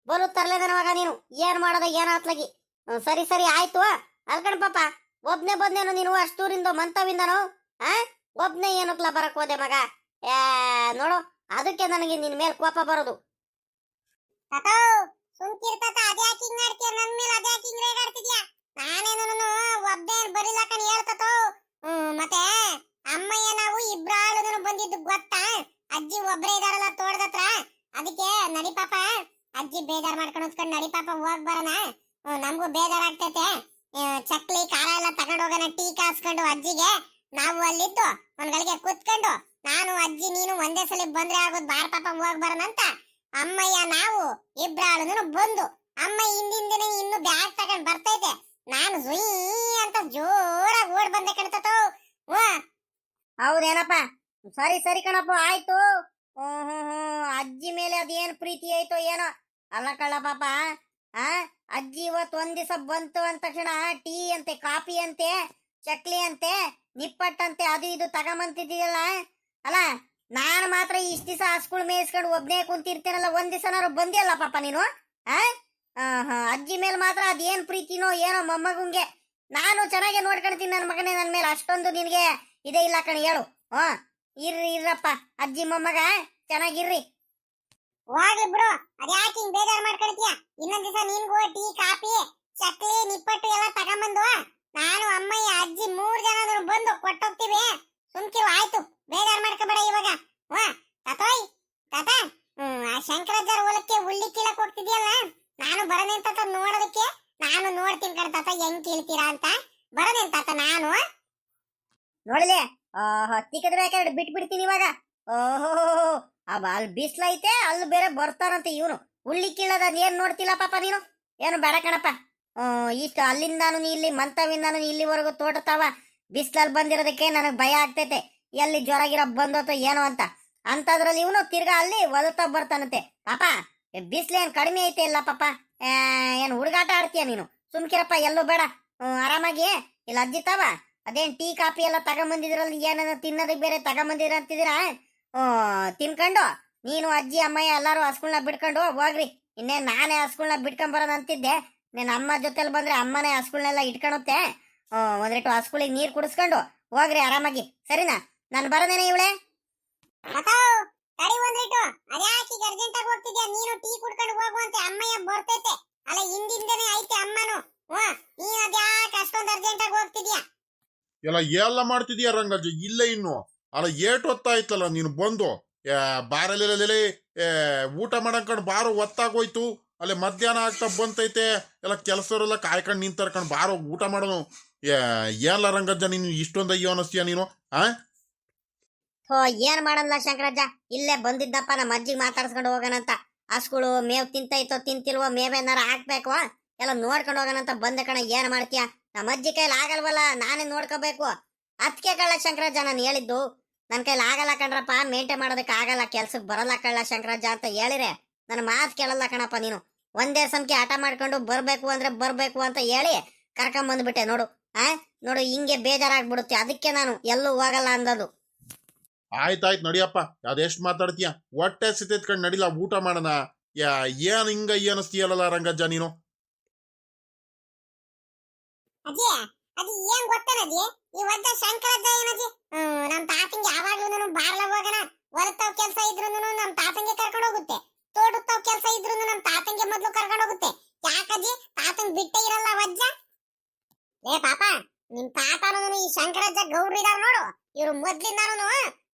ಬರು ತರ್ಲೆ ನನವಾಗ ನೀನು ಏನ್ ಮಾಡೋದ ಏನಾತ್ಲಗಿ ಸರಿ ಸರಿ ಆಯ್ತು ಅಲ್ಕಣ್ ಪಾಪ ಒಬ್ನೇ ಬಂದೇನು ನೀನು ಅಷ್ಟೂರಿಂದ ಮಂತವಿಂದನು ಒಬ್ನೇ ಏನಕ್ಲ ಬರಕ್ ಹೋದೆ ಮಗ ನೋಡು ಅದಕ್ಕೆ ನನಗೆ ನಿನ್ ಮೇಲೆ ಕೋಪ ಬರೋದು ಸುಮ್ಕಿರ್ತಾತ ಅದ್ಯಾಕೆ ಹಿಂಗ್ ಆಡ್ತೀಯ ನನ್ ಮೇಲೆ ಅದ್ಯಾಕೆ ಹಿಂಗ್ ರೇಗಾಡ್ತಿದ್ಯಾ ನಾನೇನು ಒಬ್ನೇ ಬರಿಲ್ಲ ಕಣ್ ಹೇಳ್ತತೋ ಮತ್ತೆ ಅಮ್ಮಯ್ಯ ನಾವು ಇಬ್ರಾಳು ಬಂದಿದ್ದು ಗೊತ್ತಾ ಅಜ್ಜಿ ಒಬ್ರೇ ಇದಾರಲ್ಲ ತೋಟದತ್ರ ಅದಕ್ಕೆ ನಡಿ ಪಾಪ ಅಜ್ಜಿ ಬೇಜಾರ್ ಮಾಡ್ಕೊಂಡು ಹೊತ್ಕೊಂಡು ನಡಿ ಪಾಪ ಹೋಗ್ ಬರೋಣ ನಮಗೂ ಬೇಜಾರಾಗ್ತೈತೆ ಚಕ್ಲಿ ಖಾರ ಎಲ್ಲ ತಗೊಂಡು ಹೋಗೋಣ ಟೀ ಕಾಸ್ಕೊಂಡು ಅಜ್ಜಿಗೆ ನಾವು ಅಲ್ಲಿದ್ದು ಒಂದ್ ಗಳಿಗೆ ಕುತ್ಕೊಂಡು ನಾನು ಅಜ್ಜಿ ನೀನು ಒಂದೇ ಸಲ ಬಂದ್ರೆ ಆಗೋದು ಬಾರ್ ಪಾಪ ಹೋಗ್ ಬರೋಣಂತ ಅಮ್ಮಯ್ಯ ನಾವು ಇಬ್ರಾಳು ಬಂದು ಅಮ್ಮ ಹಿಂದಿಂದನೇ ಇನ್ನು ಬ್ಯಾಗ್ ತಗೊಂಡ್ ಬರ್ತೈತೆ ನಾನು ಜುಯ್ ಅಂತ ಜೋರಾಗಿ ಓಡ್ ಬಂದೆ ಕಣ್ತತೋ. ಹೌದೇನಪ್ಪ, ಸರಿ ಸರಿ ಕಣಪ್ಪ, ಆಯ್ತು. ಅಜ್ಜಿ ಮೇಲೆ ಅದೇನ್ ಪ್ರೀತಿ ಆಯ್ತೋ ಏನೋ. ಅಲ್ಲ ಕಳ್ಳ ಪಾಪ, ಆ ಅಜ್ಜಿ ಇವತ್ತು ಒಂದ್ ದಿವಸ ಬಂತು ಅಂದ ತಕ್ಷಣ ಟೀ ಅಂತೆ, ಕಾಫಿ ಅಂತೆ, ಚಕ್ಲಿ ಅಂತೆ, ನಿಪ್ಪಟ್ಟಂತೆ, ಅದು ಇದು ತಗೊಂಬಂತಿದ್ದೀಯಲ್ಲ. ಅಲ್ಲ ನಾನು ಮಾತ್ರ ಇಷ್ಟ ದಿವಸ ಹಸ್ಗಳು ಮೇಯಿಸ್ಕೊಂಡು ಒಬ್ನೇ ಕುಂತಿರ್ತೇನಲ್ಲ, ಒಂದ್ ದಿವಸನಾರು ಬಂದಿಯಲ್ಲ ಪಾಪ ನೀನು. ಅಜ್ಜಿ ಮೇಲೆ ಮಾತ್ರ ಅದೇನ್ ಪ್ರೀತಿನೋ ಏನೋ ಮೊಮ್ಮಗುಂಗೆ. ನಾನು ಚೆನ್ನಾಗೆ ನೋಡ್ಕೊಳ್ತೀನಿ ನನ್ನ ಮಗನೇ, ನನ್ನ ಮೇಲೆ ಅಷ್ಟೊಂದು ನಿನಗೆ ಇದೇ ಇಲ್ಲ ಕಣಿ, ಹೇಳು. ಇರ್ರಪ್ಪ ಅಜ್ಜಿ ಮೊಮ್ಮಗ ಚೆನ್ನಾಗಿರ್ರಿ. ಹೋಗ್ಲಿ ಬಿಡು, ಅದ್ಯಾಕೆ ಹಿಂಗ್ ಬೇಜಾರು ಮಾಡ್ಕೊಳ್ತೀಯ? ಇನ್ನೊಂದ್ ದಿವಸ ನಿನ್ಗೂ ಟೀ ಕಾಫಿ ಚಕ್ಲಿ ನಿಪ್ಪಟ್ಟು ಎಲ್ಲ ತಗೊಂಬಂದು ನಾನು ಅಮ್ಮಯ್ಯ ಅಜ್ಜಿ 3 ಜನ ಬಂದು ಕೊಟ್ಟೋಗ್ತೀವಿ. ಸುಮ್ಕಿರು, ಆಯ್ತು, ಬೇಜಾರು ಮಾಡ್ಕೋಬೇಡ ಇವಾಗ. ತಾತೋಯ್ ತಾತ, ಆ ಶಂಕರಾಚಾರ್ಯ ಹೊಲಕ್ಕೆ ಉಳ್ಳಿ ಕೀಳಕ್ ಹೋಗ್ತಿದ್ಯಲ್ಲ, ನಾನು ಬರನೆ ತಾತ ನೋಡೋದಕ್ಕೆ. ನಾನು ನೋಡ್ತೀನಿ ಕಣ ತಾತ ಹೆಂಗ್ ಕೀಳ್ತೀರಾ ಅಂತ. ಬರನೆ ತಾತ ನಾನು. ನೋಡಲಿ, ತಿಕ್ಕದ ಬೇಕಾದ್ರೆ ಬಿಟ್ಬಿಡ್ತೀನಿ ಇವಾಗ. ಓಹೋ, ಅಲ್ಲಿ ಬಿಸ್ಲೈತೆ, ಅಲ್ಲಿ ಬೇರೆ ಬರ್ತಾರಂತೆ ಇವನು. ಉಳ್ಳಿ ಕೀಳದ ಏನ್ ನೋಡ್ತಿಲ್ಲ ಪಾಪ ನೀನು. ಏನು ಬೇಡ ಕಣಪ್ಪ. ಇಷ್ಟು ಅಲ್ಲಿಂದಾನು ಇಲ್ಲಿ ಮಂತವಿಂದಾನು ಇಲ್ಲಿವರೆಗೂ ತೋಟತಾವ ಬಿಸ್ಲಲ್ಲಿ ಬಂದಿರೋದಕ್ಕೆ ನನಗೆ ಭಯ ಆಗ್ತೈತೆ, ಎಲ್ಲಿ ಜ್ವರ ಗಿರ ಬಂದೋತೋ ಏನೋ ಅಂತ. ಅಂತದ್ರಲ್ಲಿ ಇವನು ತಿರ್ಗಾ ಅಲ್ಲಿ ಒದತಾ ಬರ್ತಾನಂತೆ. ಪಾಪ ಬಿಸ್ಲೇನ್ ಕಡಿಮೆ ಐತೆ ಇಲ್ಲ ಪಾಪ. ಏನು ಹುಡುಗಾಟ ಆಡ್ತೀಯ ನೀನು? ಸುಮ್ಕಿರಪ್ಪ, ಎಲ್ಲೂ ಬೇಡ, ಆರಾಮಾಗಿ ಇಲ್ಲ ಅಜ್ಜಿ ತಾವ ಅದೇನ್ ಟೀ ಕಾಫಿ ಎಲ್ಲ ತಗೊಂಬಂದಿದ್ರಲ್ಲಿ ಏನಾದ್ರು ತಿನ್ನೋದಕ್ಕೆ ಬೇರೆ ತಗೊಂಬಂದಿದ್ರ ಅಂತಿದ್ದೀರಾ. ತಿನ್ಕೊಂಡು ನೀನು ಅಜ್ಜಿ ಅಮ್ಮಯ್ಯ ಎಲ್ಲಾರು ಹಸ್ಗಳನ್ನ ಬಿಡ್ಕೊಂಡು ಹೋಗ್ರಿ. ಇನ್ನೇನ್ ನಾನೇ ಹಸ್ಗಳನ್ನ ಬಿಡ್ಕೊಂಡ್ ಬರೋದು ಅಂತಿದ್ದೆ. ನೀನ್ ಅಮ್ಮ ಜೊತೆಲಿ ಬಂದ್ರೆ ಅಮ್ಮನೇ ಹಸ್ಗಳನ್ನೆಲ್ಲ ಇಟ್ಕೊಳುತ್ತೆ. ಒಂದ್ರೆಟ್ಟು ಹಸ್ಗಳಿಗೆ ನೀರ್ ಕುಡಿಸ್ಕೊಂಡು ಹೋಗ್ರಿ ಆರಾಮಾಗಿ, ಸರಿನಾ? ನಾನು ಬರೋದೇನೆ ಇವಳೆ. ತಡಿ ಒಂದ್ರೆಟ್ಟು, ಅದ್ಯಾಕೀಗ ಅರ್ಜೆಂಟ್ ಆಗಿ ಹೋಗ್ತಿದ್ಯಾ? ನೀನು ಟೀ ಕುಡ್ಕೊಂಡು ಹೋಗುವಂತೆ, ಅಮ್ಮಯ್ಯ ಬರ್ತೈತೆ. ಅಲ್ಲ ಹಿಂದಿಂದನೇ ಐತೆ ಅಮ್ಮನು. ನೀನ್ ಅದ್ಯಾಕೆ ಅಷ್ಟೊಂದು ಅರ್ಜೆಂಟ್ ಆಗಿ ಹೋಗ್ತಿದ್ಯಾ? ಎಲ್ಲ ಮಾಡ್ತಿದ್ಯಾ ರಂಗಜ್ಜ? ಇಲ್ಲೇ ಇನ್ನು ಅಲ್ಲ ಏಟ್ ಹೊತ್ತಾಯ್ತಲ್ಲ ನೀನು ಬಂದು. ಬಾರಲ್ಲಿ ಊಟ ಮಾಡಂಕೊಂಡು ಬಾರೋ, ಒತ್ತಾಗೋಯ್ತು. ಅಲ್ಲೇ ಮಧ್ಯಾಹ್ನ ಆಗ್ತಾ ಬಂತೈತೆ, ಎಲ್ಲ ಕೆಲಸವರೆಲ್ಲ ಕಾಯ್ಕೊಂಡು ನಿಂತರ್ಕೊಂಡು ಬಾರೋ ಊಟ ಮಾಡೋನು. ಏನ್ಲ ರಂಗಜ್ಜ ನೀನು ಇಷ್ಟೊಂದು ಅಯ್ಯೋ ಅನಸ್ತೀಯ ನೀನು? ಏನ್ ಮಾಡಲ್ಲ ಶಂಕರಜ್ಜ, ಇಲ್ಲೇ ಬಂದಿದ್ದಪ್ಪ ನಮ್ಮ ಅಜ್ಜಿಗೆ ಮಾತಾಡ್ಸ್ಕೊಂಡು ಹೋಗೋಣಂತ. ಹಸ್ಗಳು ಮೇವ್ ತಿಂತೈತೋ ತಿಂತಿಲ್ವೋ, ಮೇವೇನಾರ ಹಾಕ್ಬೇಕು ಎಲ್ಲ ನೋಡ್ಕೊಂಡು ಹೋಗೋಣಂತ ಬಂದ ಕಣ. ಏನ್ ಮಾಡ್ತೀಯ, ನಮ್ಮ ಅಜ್ಜಿ ಕೈಲಿ ಆಗಲ್ವಲ್ಲ, ನಾನೇ ನೋಡ್ಕೋಬೇಕು. ಅದಕ್ಕೆ ಕಳ್ಳ ಶಂಕರಜ್ಜ ನಾನು ಹೇಳಿದ್ದು. ನನ್ನ ಕೈಲಿ ಆಗಲ್ಲ ಕಣ್ರಪ್ಪ, ಮೇಂಟೈನ್ ಮಾಡೋದಕ್ಕೆ ಆಗಲ್ಲ, ಕೆಲ್ಸಕ್ಕೆ ಬರಲ್ಲ ಕಳ್ಳ ಶಂಕರಜ್ಜ ಅಂತ ಹೇಳಿರೆ ನನ್ನ ಮಾತು ಕೇಳಲ್ಲ ಕಣಪ್ಪ ನೀನು. ಒಂದೇ ಸಮಕ್ಕೆ ಆಟ ಮಾಡ್ಕೊಂಡು ಬರ್ಬೇಕು ಅಂದ್ರೆ ಬರ್ಬೇಕು ಅಂತ ಹೇಳಿ ಕರ್ಕೊಂಬಂದ್ಬಿಟ್ಟೆ ನೋಡು. ನೋಡು, ಹಿಂಗೆ ಬೇಜಾರಾಗ್ಬಿಡುತ್ತೆ. ಅದಕ್ಕೆ ನಾನು ಎಲ್ಲೂ ಹೋಗಲ್ಲ ಅಂದದು. ಆಯ್ತಾಯ್ತು ನಡಿಯಪ್ಪ, ಅದೆಷ್ಟು ಮಾತಾಡ್ತೀಯ? ಹೊಟ್ಟೆ ಸಿತೆತ್ಕೊಂಡು ನಡಿಲ್ಲ, ಊಟ ಮಾಡೋಣ. ಏನ್ ಹಿಂಗ ಅನಿಸ್ತೀಯಲ್ಲ ರಂಗಜ್ಜ ನೀನು? ಅಜ್ಜಿ, ಅದು ಏನ್ ಗೊತ್ತೇನಜ್ಜಿ, ಈ ಒದ್ದ ಶಂಕರಜ್ಜ ಏನಜ್ಜಿ, ನಮ್ ತಾತಂಗೆ ಯಾವಾಗ್ಲೂ ಬಾರ್ಲ ಹೋಗೋಣ, ಹೊಲತಾವ್ ಕೆಲ್ಸ ಇದ್ರು ನಮ್ ತಾತಂಗೆ ಕರ್ಕೊಂಡು ಹೋಗುತ್ತೆ, ತೋಟತ್ತಾವ್ ಕೆಲ್ಸ ಇದ್ರು ನಮ್ ತಾತಂಗೆ ಮೊದ್ಲು ಕರ್ಕೊಂಡು ಹೋಗುತ್ತೆ. ಯಾಕಜ್ಜಿ, ತಾತಂಗ್ ಬಿಟ್ಟೇ ಇರಲ್ಲ ವಜ್ಜ. ಏ ಪಾಪ, ನಿಮ್ ತಾತನೂ ಈ ಶಂಕರಜ್ಜ ಗೌಡ್ರು ಇದಾರ ನೋಡು, ಇವ್ರು ಮೊದ್ಲಿಂದಾನು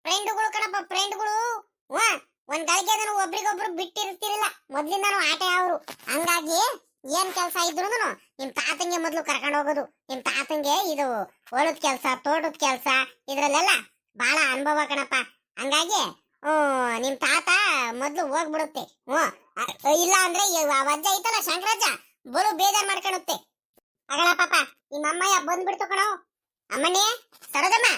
ಫ್ರೆಂಡ್ಗಳು ಕಣಪ್ಪ, ಫ್ರೆಂಡ್ಗಳು. ಒಂದ್ ಗಳಿಗೆ ಒಬ್ರಿಗೊಬ್ರು ಬಿಟ್ಟಿರ್ತಿರಿಲ್ಲ, ಮೊದ್ಲಿಂದಾನು ಆಟ ಅವರು. ಹಂಗಾಗಿ ಏನ್ ಕೆಲ್ಸ ಇದ್ರು ನಿಮ್ ತಾತಂಗೆ ಮೊದ್ಲು ಕರ್ಕೊಂಡು ಹೋಗೋದು. ನಿಮ್ ತಾತಂಗೆ ಇದು ಹೊಲದ ಕೆಲ್ಸ, ತೋಟದ ಕೆಲ್ಸ ಇದ್ರಲ್ಲೆಲ್ಲ ಬಹಳ ಅನುಭವ ಕಣಪ್ಪ. ಹಂಗಾಗಿ ನಿಮ್ ತಾತ ಮೊದ್ಲು ಹೋಗ್ಬಿಡುತ್ತೆ. ಇಲ್ಲ ಅಂದ್ರೆ ವಜ್ಜ ಐತಲ್ಲ ಶಂಕರಜ್ಜ, ಬಲು ಬೇಜಾರ್ ಮಾಡ್ಕೊಳುತ್ತೆ. ಅಗಳ ಪಾಪ, ನಿಮ್ಮ ಅಮ್ಮಯ್ಯ ಬಂದ್ಬಿಡ್ತು ಕಣೋ. ಅಮ್ಮನೇ ಸರೋಜಮ್ಮ,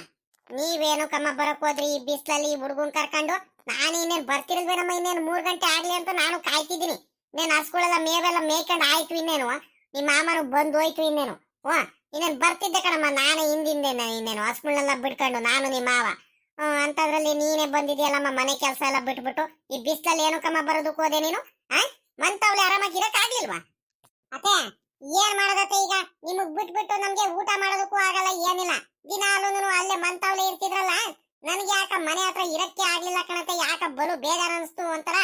ನೀವೇನು ಕಮ್ಮ ಬರಕ್ ಹೋದ್ರಿ ಈ ಬಿಸ್ಲಲ್ಲಿ ಹುಡುಗನ್ ಕರ್ಕೊಂಡು? ನಾನು ಇನ್ನೇನ್ ಬರ್ತಿರಲ್ವೇನಮ್ಮ, ಇನ್ನೇನು 3 ಗಂಟೆ ಆಗ್ಲಿ ಅಂತ ನಾನು ಕಾಯ್ತಿದ್ದೀನಿ. ಇನ್ನೇನು ಹಸ್ಗಳೆಲ್ಲ ಮೇವೆಲ್ಲ ಮೇಯ್ಕೊಂಡು ಆಯ್ತು, ಇನ್ನೇನು ನಿಮ್ಮ ಮಾಮನು ಬಂದು ಹೋಯ್ತು, ಇನ್ನೇನು ಇನ್ನೇನು ಬರ್ತಿದ್ದೆ ಕಣಮ್ಮ. ನಾನೇ ಹಿಂದಿಂದೇನೆ ಇನ್ನೇನು ಹಸ್ಗಳನ್ನೆಲ್ಲ ಬಿಡ್ಕೊಂಡು, ನಾನು ನಿಮ್ಮ ಮಾವ. ಅಂತದ್ರಲ್ಲಿ ನೀನೇ ಬಂದಿದ್ಯಲ್ಲಮ್ಮ, ಮನೆ ಕೆಲಸ ಎಲ್ಲ ಬಿಟ್ಬಿಟ್ಟು ಈ ಬಿಸ್ಲಲ್ಲಿ ಏನು ಕಮ್ಮ ಬರೋದಕ್ಕೆ ಹೋದೆ ನೀನು? ಮಂತವ್ಲಿ ಆರಾಮಾಗಿ ಇರಕ್ ಆಗ್ಲಿಲ್ವಾ? ಅತ್ತೆ ಏನ್ ಮಾಡೋದತ್ತೆ ಈಗ? ನಿಮಗ್ ಬಿಟ್ಬಿಟ್ಟು ನಮ್ಗೆ ಊಟ ಮಾಡೋದಕ್ಕೂ ಆಗಲ್ಲ, ಏನಿಲ್ಲ. ದಿನಾಲೂ ಅಲ್ಲೇ ಮಂತವ್ಲೆ ಇರ್ತಿದ್ರಲ್ಲ, ನನ್ಗೆ ಯಾಕ ಮನೆ ಹತ್ರ ಇರಕ್ಕೆ ಆಗ್ಲಿಲ್ಲ ಕಣತೆ. ಯಾಕ ಬಲು ಬೇಜಾರ್ ಅನಿಸ್ತು, ಒಂಥರ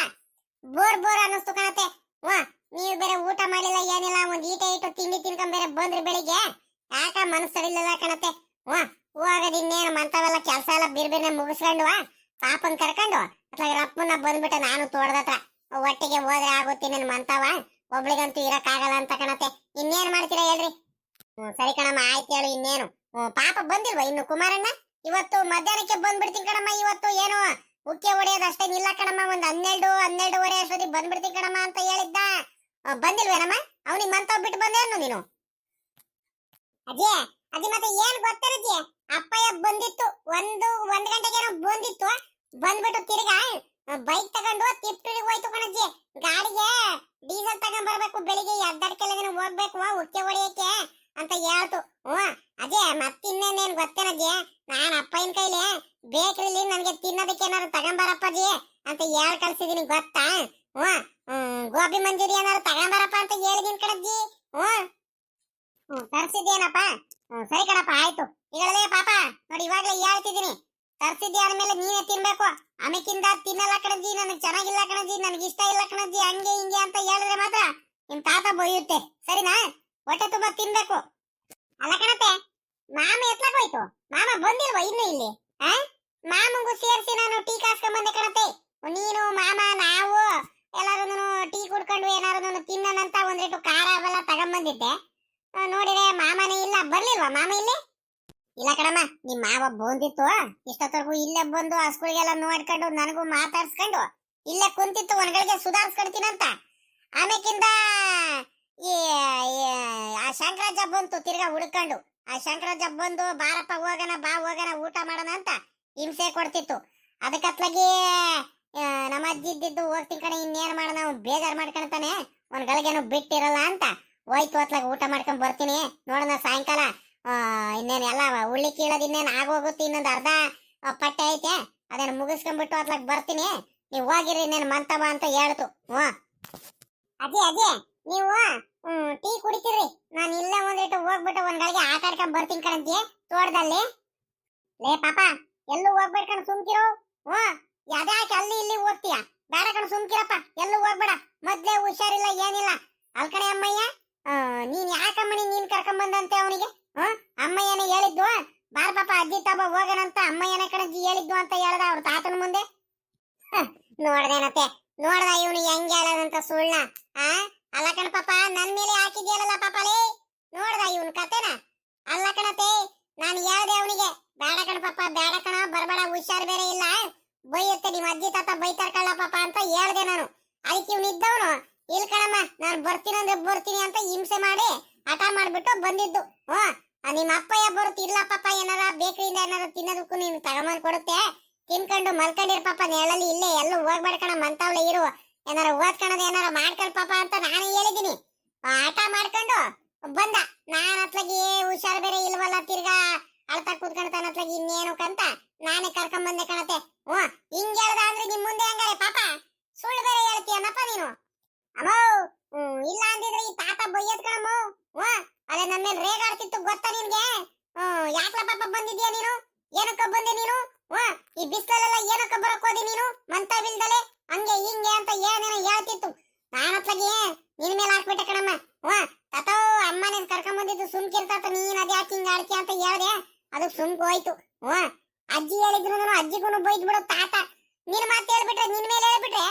ಬೋರ್ ಅನಿಸ್ತು ಕಣತೆ. ನೀವು ಬೇರೆ ಊಟ ಮಾಡಿಲ್ಲ, ಏನಿಲ್ಲ, ಒಂದ್ ಈಟ ತಿಂಡಿ ತಿನ್ಕೊಂಡ್ ಬೇರೆ ಬಂದ್ರಿ ಬೆಳಿಗ್ಗೆ. ಯಾಕ ಮನಸ್ಸರಿಲಿಲ್ಲ ಕಣತೆ. ಹೋಗದ್ ಇನ್ನೇನು ಮಂತವೆಲ್ಲ ಕೆಲ್ಸ ಎಲ್ಲ ಬಿರ್ಬೇನೆ ಮುಗಿಸ್ಕೊಂಡು ಪಾಪನ್ ಕರ್ಕೊಂಡು ಅಥವಾ ರಪ್ಪನ್ನ ಬಂದ್ಬಿಟ್ಟೆ ನಾನು ತೋಟದತ್ರ. ಒಟ್ಟಿಗೆ ಹೋದ್ರೆ ಆಗುತ್ತೆ ನನ್ ಮಂತವ, ಒಬ್ಳಿಗಂತೂ ಇರಕ್ ಆಗಲ್ಲ ಅಂತ ಕಣತೆ. ಇನ್ನೇನ್ ಮಾಡ್ತೀರಾ ಹೇಳ್ರಿ? ಸರಿ ಕಣಮ್ಮ, ಆಯ್ತು ಹೇಳು. ಇನ್ನೇನು ಪಾಪ ಬಂದಿಲ್ವಾ ಇನ್ನು ಕುಮಾರಣ್ಣ? ಇವತ್ತು ಮಧ್ಯಾಹ್ನಕ್ಕೆ ಬಂದ್ಬಿಡ್ತೀನಿ ಕಣಮ್ಮ. ಇವತ್ತು ಏನು ಉಕ್ಕೆ ಹೊಡೆಯೋದು ಅಷ್ಟೇ ಇಲ್ಲ ಕಣಮ್ಮ. ಒಂದ್ 12-12:30 ಅಷ್ಟೊತ್ತಿಗೆ ಬಂದ್ಬಿಡ್ತೀನಿ ಕಣಮ್ಮ ಅಂತ ಹೇಳಿದ್ದ. ಬಂದಿಲ್ವೇನಮ್ಮ? ಅವನಿಗೆ ಮಂತವ್ ಬಿಟ್ಟು ಬಂದೇನು ನೀನು? ಅಜ್ಜಿ ಅಜ್ಜಿ ಮತ್ತೆ ಏನ್ ಗೊತ್ತೇನಜ್ಜಿ, ಅಪ್ಪಯ್ಯ ಬಂದಿತ್ತು ಒಂದ್ ಗಂಟೆಗೆ ಬಂದಿತ್ತು. ಬಂದ್ಬಿಟ್ಟು ತಿರ್ಗಾ ಬೈಕ್ ತಗೊಂಡು ತಿಪ್ಟೂರಿಗೆ ಹೋಯ್ತು ಕಣಜ್ಜಿ. ಗಾಡಿಗೆ ಡೀಸೆಲ್ ತಗೊಂಡ್ ಬರ್ಬೇಕು, ಬೆಳಿಗ್ಗೆ ಎದ್ದಡ್ಕೆಲ್ಲ ಹೋಗ್ಬೇಕು ಉಕ್ಕೆ ಹೊಡೆಯಕ್ಕೆ ಅಂತ ಹೇಳ್ತು. ಅಜ್ಜಿ ಮತ್ತಿನ್ನೇನೇನ್ ಗೊತ್ತೇನಜ್ಜಿ, ನಾನ್ ಅಪ್ಪಯ್ಯನ ಕೈಲಿ ಬೇಕ್ರಿಲಿ ನನ್ಗೆ ತಿನ್ನೋದಕ್ಕೆ ಏನಾರು ತಗೊಂಬರಪ್ಪಜ್ಜಿ ಅಂತ ಹೇಳ್ ಕಳ್ಸಿದೀನಿ ಗೊತ್ತಾ. ಗೋಬಿ ಮಂಜೂರಿ ಏನಾರು ತಗೊಂಬರಪ್ಪ ಅಂತ ಹೇಳಿದೀನಿ ಕಣಜ್ಜಿ. ತರ್ಸಿದ್ದೇನಪ್ಪ? ಸರಿ ಕಣಪ್ಪ, ಆಯ್ತು. ಈಗಳೇ ಪಾಪ ನೋಡಿ, ಇವಾಗ್ಲೇ ಹೇಳ್ತಿದ್ದೀನಿ, ತರ್ಸಿದ್ದೆ ಆದ್ಮೇಲೆ ನೀನೇ ತಿನ್ಬೇಕು. ಆಮೇಕಿಂದ ತಿನ್ನಲ್ಲ ಕಣಜ್ಜಿ, ನನಗ್ ಚೆನ್ನಾಗಿಲ್ಲ ಕಣಜ್ಜಿ, ನನಗೆ ಇಷ್ಟ ಇಲ್ಲ ಕಣಜ್ಜಿ, ಹಂಗೆ ಹಿಂಗೆ ಅಂತ ಹೇಳಿದ್ರೆ ಮಾತ್ರ ನಿಮ್ ತಾತ ಬೊಯ್ಯುತ್ತೆ. ಸರಿನಾ? ಹೊಟ್ಟೆ ತುಂಬಾ ತಿನ್ಬೇಕು. ಅಲ್ಲ ಕಣತೆ, ಮಾಮ ಎತ್ಲಾಕ್ ಹೋಯ್ತು? ಮಾಮ ಬಂದಿಲ್ವಾ ಇನ್ನು ಇಲ್ಲಿ? ಮಾಮಂಗೂ ಸೇರ್ಸಿ ನಾನು ಟೀ ಕಾಸ್ಕೊಂಡ್ ಬಂದೆ ಕಣತೆ. ನೀನು ಮಾಮ ನಾವು ಎಲ್ಲಾರು ಟೀ ಕುಡ್ಕೊಂಡು ಏನಾರು ತಿನ್ನೋಣಂತ ಒಂದ್ರೆಟು ಖಾರ ಅವೆಲ್ಲ ತಗೊಂಡ್ಬಂದಿದ್ದೆ. ನೋಡಿದ್ರೆ ಮಾಮನೇ ಇಲ್ಲ. ಬರ್ಲಿಲ್ವಾ ಮಾಮ ಇಲ್ಲಿ? ಇಲ್ಲ ಕಣಮ್ಮ, ನಿಮ್ ಮಾವ ಬಂದಿತ್ತು. ಇಷ್ಟೊತ್ತವರೆಗೂ ಇಲ್ಲೇ ಬಂದು ಹಸ್ಗಳಿಗೆಲ್ಲ ನೋಡ್ಕೊಂಡು ನನಗೂ ಮಾತಾಡ್ಸ್ಕೊಂಡು ಇಲ್ಲೇ ಕುಂತಿತ್ತು, ಒಂದ್ಗಳಿಗೆ ಸುಧಾರಿಸ್ಕೊಡ್ತೀನಂತ. ಆಮೇಕಿಂದ ಆ ಶಂಕರಾಜ ಬಂತು ತಿರ್ಗಾ ಹುಡ್ಕೊಂಡು. ಆ ಶಂಕರಾಜ ಬಂದು ಬಾರಪ್ಪ ಹೋಗೋಣ, ಬಾ ಹೋಗೋಣ, ಊಟ ಮಾಡೋಣ ಅಂತ ಹಿಂಸೆ ಕೊಡ್ತಿತ್ತು. ಅದಕ್ಕತ್ಲಾಗಿ ನಮ್ಮ ಅಜ್ಜಿ ಇದ್ದಿದ್ದು ಹೋಗ್ತೀನಿ ಕಣೆ, ಇನ್ನೇನ್ ಮಾಡೋಣ, ಅವ್ನು ಬೇಜಾರ್ ಮಾಡ್ಕೊಳ್ತಾನೆ, ಒಂದ್ ಗಳಿಗೆನು ಬಿಟ್ಟಿರಲ್ಲ ಅಂತ ಹೋಯ್ತು. ಅತ್ಲಾಗ ಊಟ ಮಾಡ್ಕೊಂಡ್ ಬರ್ತೀನಿ, ನೋಡೋಣ ಸಾಯಂಕಾಲ ಇನ್ನೇನ್ ಎಲ್ಲ ಉಳ್ಳಿ ಕೀಳೋದ್ ಇನ್ನೇನ್ ಆಗೋಗುತ್ತೆ. ಇನ್ನೊಂದ್ ಅರ್ಧ ಪಟ್ಟೆ ಐತೆ, ಅದನ್ನ ಮುಗಿಸ್ಕೊಂಡ್ಬಿಟ್ಟು ಅತ್ಲಾಗ ಬರ್ತೀನಿ. ನೀವ್ ಹೋಗಿರಿ ಇನ್ನೇನ್ ಮಂತವ ಅಂತ ಹೇಳ್ತು. ಅಜ್ಜಿ ಅಜ್ಜಿ ನೀವು ಟೀ ಕುಡಿತೀರಿ, ನಾನು ಇಲ್ಲೇ ಒಂದಿಟ್ಟು ಹೋಗ್ಬಿಟ್ಟು ಒಂದ್ ಗಳಿಗೆ ಆಟ ಆಡ್ಕೊಂಡ್ ಬರ್ತೀನಿ ಕಣಂತಿ ತೋಟದಲ್ಲಿ. ಲೇ ಪಾಪ, ಎಲ್ಲೂ ಹೋಗ್ಬೇಡ ಕಣ, ಸುಮ್ಕಿರು. ಯಾವ್ದಾಕೆ ಅಲ್ಲಿ ಇಲ್ಲಿ ಹೋಗ್ತೀಯ? ಬೇಡ ಕಣ, ಸುಮ್ಕಿರಪ್ಪ, ಎಲ್ಲೂ ಹೋಗ್ಬೇಡ. ಮೊದ್ಲೇ ಹುಷಾರಿಲ್ಲ ಏನಿಲ್ಲ. ಅಲ್ಕಣೆ ಅಮ್ಮಯ್ಯ, ನೀನ್ ಯಾಕಮ್ಮನಿ ನೀನ್ ಕರ್ಕೊಂಡ್ ಬಂದಂತೆ ಅವನಿಗೆ? ಅಮ್ಮಯ್ಯನೇ ಹೇಳಿದ್ವು, ಬಾರ ಪಾಪ ಅಜ್ಜಿ ತಾಬ ಹೋಗೋಣಂತ ಅಮ್ಮಯ್ಯನೇ ಕಣಜ್ಜಿ ಹೇಳಿದ್ವು ಅಂತ ಹೇಳ್ದ ಅವ್ರ ತಾತನ ಮುಂದೆ. ನೋಡ್ದೇನತ್ತೆ, ನೋಡ್ದ ಇವನು ಹೆಂಗ್ ಹೇಳದಂತ ಸುಳ್ಳ. ಅಲ್ಲ ಕಣ ಪಾಪ, ನನ್ ಮೇಲೆ ಹಾಕಿದ್ಯಲ್ಲ ಪಾಪಲೇ, ನೋಡ್ದ ಇವನ್ ಕತೆನ? ಅಲ್ಲ ಕಣತೆ, ನಾನು ಹೇಳ್ದೆ ಅವನಿಗೆ, ಬೇಡ ಕಣ ಪಾಪ, ಬೇಡ ಕಣ, ಬರ್ಬೇಡ, ಹುಷಾರ್ ಬೇರೆ ಇಲ್ಲ, ಬೈಯುತ್ತೆ, ನಿಮ್ ಅಜ್ಜಿ ತಾತ ಬೈತಾರ ಕಳ್ಳ ಪಾಪ ಅಂತ ಹೇಳ್ದೆ ನಾನು. ಅದಕ್ಕೆ ಇವ್ನು ಇದ್ದವನು, ಇಲ್ ಕಣಮ್ಮ ನಾನು ಬರ್ತೀನಿ ಅಂದ್ರೆ ಬರ್ತೀನಿ ಅಂತ ಹಿಂಸೆ ಮಾಡಿ ಹಠ ಮಾಡ್ಬಿಟ್ಟು ಬಂದಿದ್ದು. ನಿಮ್ಮ ಅಪ್ಪಯ್ಯ ಬರುತ್ತೆ, ಇಲ್ಲ ಪಾಪ ಏನಾರ ಬೇಕರಿಯಿಂದ ಏನಾರ ತಿನ್ನೋದಕ್ಕೂ ನೀನು ತಗೊಂಬಂದ್ ಕೊಡುತ್ತೆ, ತಿನ್ಕೊಂಡು ಮಲ್ಕೊಂಡಿರ್ ಪಾಪ ನೆರಳಲ್ಲಿ, ಇಲ್ಲೇ ಎಲ್ಲೂ ಹೋಗ್ಬೇಡ ಕಣ, ಮಂತವಳೆ ಇರು, ಏನಾರ ಓದ್ಕೊಳ್ಳೋದು ಏನಾರ ಮಾಡ್ಕೊಳ್ ಪಾಪ ಅಂತ ನಾನು ಹೇಳಿದೀನಿ. ಹಠ ಮಾಡ್ಕೊಂಡು ಬಂದ. ನಾನ್ ಅತ್ಲಾಗಿ ಹುಷಾರ್ ಬೇರೆ ಇಲ್ವಲ್ಲ, ತಿರ್ಗಾ ಅಳ್ತಾ ಕೂತ್ಕೊಂಡ್ತಾನ ಅತ್ಲಾಗಿ, ಇನ್ನೇನು ಕಂತ ನಾನೇ ಕರ್ಕೊಂಡ್ ಬಂದೆ ಕಣತೆ. ಹಿಂಗ್ ಹೇಳ್ದ ಅಂದ್ರೆ ನಿಮ್ ಮುಂದೆ ಹಂಗಾರೆ ಪಾಪ ಸುಳ್ಳು ಬೇರೆ ಹೇಳ್ತೀಯನಪ್ಪ ನೀನು. ಅಮ್ಮೋ, ಇಲ್ಲ ಅಂದಿದ್ರೆ ಈ ತಾತ ಬೈಯದ್ ಕಣಮ್ಮ. ಅದೇ ನನ್ನ ಮೇಲೆ ರೇಗಾಡ್ತಿತ್ತು ಗೊತ್ತಾ ನಿನ್ಗೆ? ಯಾಕ್ಲ ಪಾಪ ಬಂದಿದ್ಯಾ ನೀನು? ಏನಕ್ಕ ಬಂದೆ ನೀನು? ಈ ಬಿಸ್ಲಲ್ಲೆಲ್ಲ ಏನಕ್ಕ ಬರಕ್ ಹೋದಿ ನೀನು? ಮಂತವಿಲ್ದಲೆ ಹಂಗೆ ಹಿಂಗೆ ಅಂತ ಏನೇನೋ ಹೇಳ್ತಿತ್ತು. ನಾನತ್ಲಾಗಿ ನಿನ್ ಮೇಲೆ ಹಾಕ್ಬಿಟ್ಟೆ ಕಣಮ್ಮ. ತಾತೋ, ಅಮ್ಮ ನೀನ್ ಕರ್ಕೊಂಡ್ ಬಂದಿದ್ದು ಸುಮ್ಕಿರ್ತಾತ, ನೀನ್ ಅದ್ ಯಾಕೆ ಹಿಂಗ ಆಡ್ತಿ ಅಂತ ಹೇಳ್ದೆ, ಅದು ಸುಮ್ಕ ಹೋಯ್ತು. ಅಜ್ಜಿ ಹೇಳಿದ್ರು ಅಜ್ಜಿಗೂ ಬೈದ್ ಬಿಡೋ ತಾತ. ನಿನ್ ಮಾತು ಹೇಳ್ಬಿಟ್ರೆ, ನಿನ್ ಮೇಲೆ ಹೇಳ್ಬಿಟ್ರೆ